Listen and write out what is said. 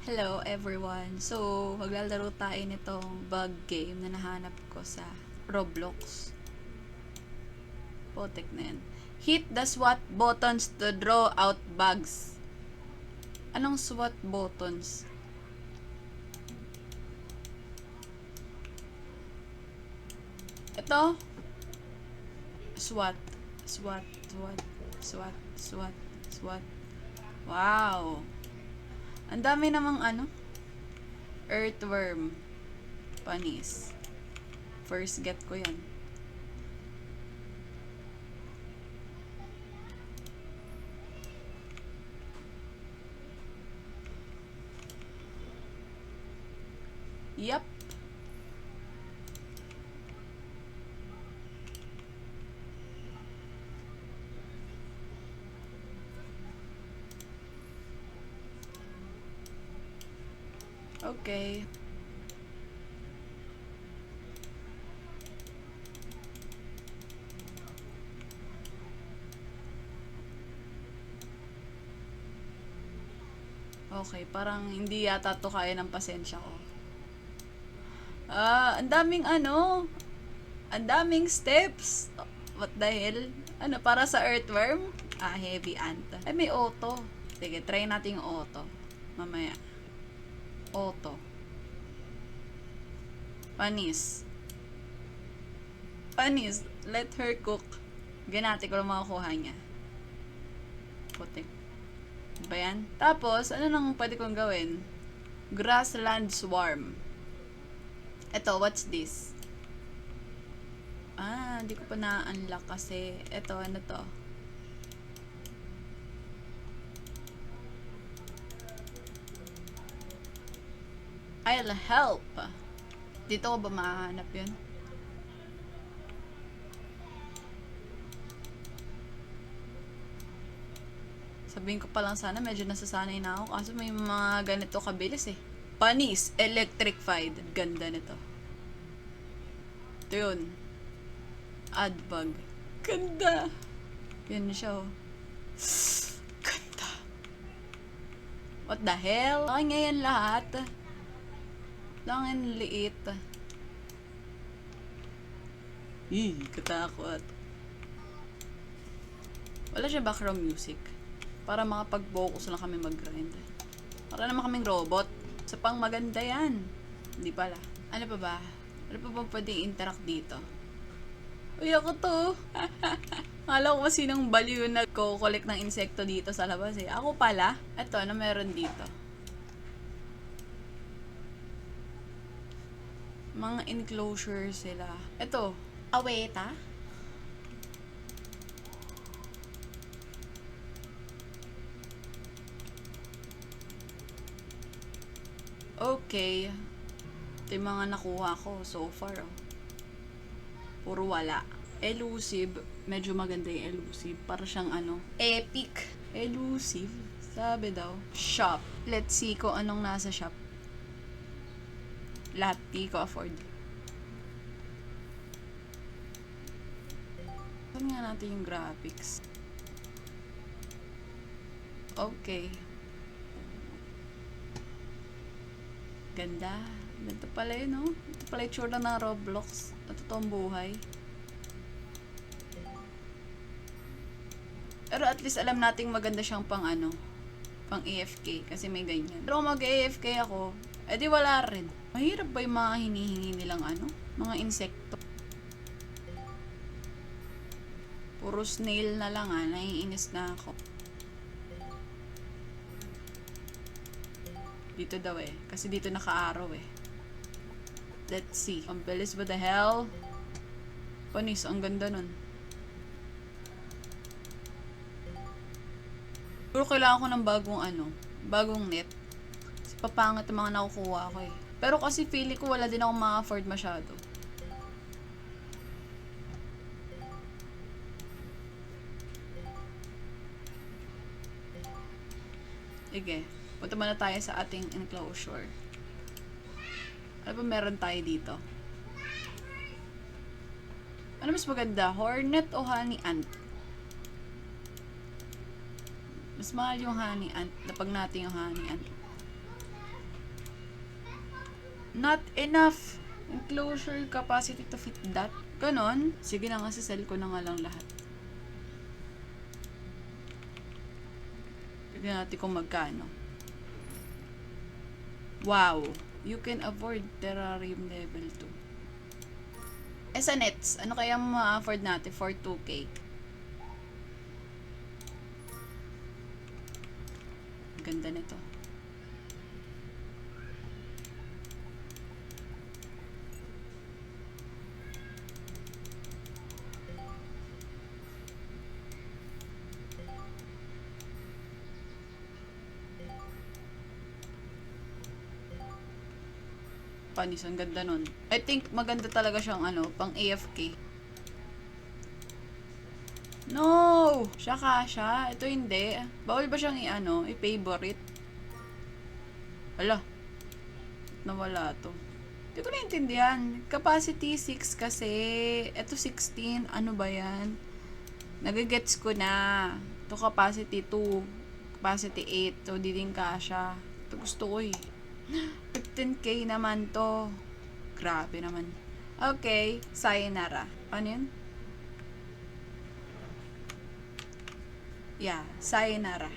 Hello everyone! So, maglalaro tayo nitong bug game na nahanap ko sa Roblox. Potek na yan. Hit the SWAT buttons to draw out bugs. Anong SWAT buttons? Ito? SWAT. SWAT. SWAT. SWAT. SWAT. SWAT. Wow! Ang dami namang earthworm. Panis. First get ko yan. Yup. Okay. Okay, parang hindi yata to kaya ng pasensya ko. Ang daming ang daming steps. What the hell? Para sa earthworm? Heavy ant. Ay, may auto. Sige, try natin yung auto. Mamaya. Auto. Panis. Panis. Let her cook. Ganati ko lang makakuha niya. Putik. Ba yan? Tapos, ano nang pwede kong gawin? Grassland swarm. Eto, what's this? Hindi ko pa na-unlock kasi. Eto, ano to? I'll help. Dito ko ba mahanap yun? Sabihin ko pa lang sana, medyo nasasanay na ako. Kaso may mga ganito kabilis eh. Panis, electrified. Ganda nito. Ito yun. Adbug. Ganda. Yan siya oh. Ganda. What the hell? Ay, ngayon lahat. Langin liit. Katakot. Wala siya background music. Para makapag-focus lang kami mag-grind. Para naman kaming robot. Sa pang maganda yan. Hindi pala. Ano pa ba? Ano pa ba pwedeng interact dito? Uy, ako to. Akala ko sinong baliw na nagko-collect ng insekto dito sa labas eh. Ako pala. Eto, ano meron dito? Mga enclosure sila. Ito, aweta. Okay. Ito yung mga nakuha ko so far. Oh. Puro wala. Elusive. Medyo maganda yung elusive. Para siyang epic. Elusive. Sabi daw. Shop. Let's see kung anong nasa shop. Lahat di ko afford. Saan nga natin yung graphics? Okay. Ganda. Ganito pala yun, no? Ito pala yung tsura ng Roblox. At totoong buhay. Pero at least alam nating maganda siyang pang pang AFK. Kasi may ganyan. Pero kung mag-AFK ako, edi wala rin. Mahirap ba yung mga hinihingi nilang mga insekto? Puro snail na lang naiinis na ako. Dito daw eh. Kasi dito naka-arrow eh. Let's see. Ang bilis ba the hell? Panis, ang ganda nun. Pero kailangan ko ng bagong net. Kasi papangat ang mga nakukuha ko eh. Pero kasi feeling ko wala din ako ma-afford masyado. Sige. Punta muna tayo sa ating enclosure. Ano ba meron tayo dito? Ano mas maganda? Hornet o honey ant? Mas mahal yung honey ant. Napag natin yung honey ant. Not enough enclosure capacity to fit that. Ganon. Sige na nga, sell ko na nga lang lahat. Tignan natin kung magkano. Wow. You can afford terrarium level 2. Sa nets, ano kaya ma-afford natin for 2K? Ganda nito. Panis, ang ganda nun. I think maganda talaga siyang pang AFK. No! Siya kasha. Ito hindi. Bawal ba siyang i-favorite? Hala. Nawala to. Hindi ko naintindihan. Capacity 6 kasi. Ito 16. Ano ba yan? Nagagets ko na. Ito capacity 2. Capacity 8. So, di din kasha. Ito gusto ko eh. 15K naman to. Grabe naman. Okay. Sayonara. Ano yun? Yeah. Sayonara.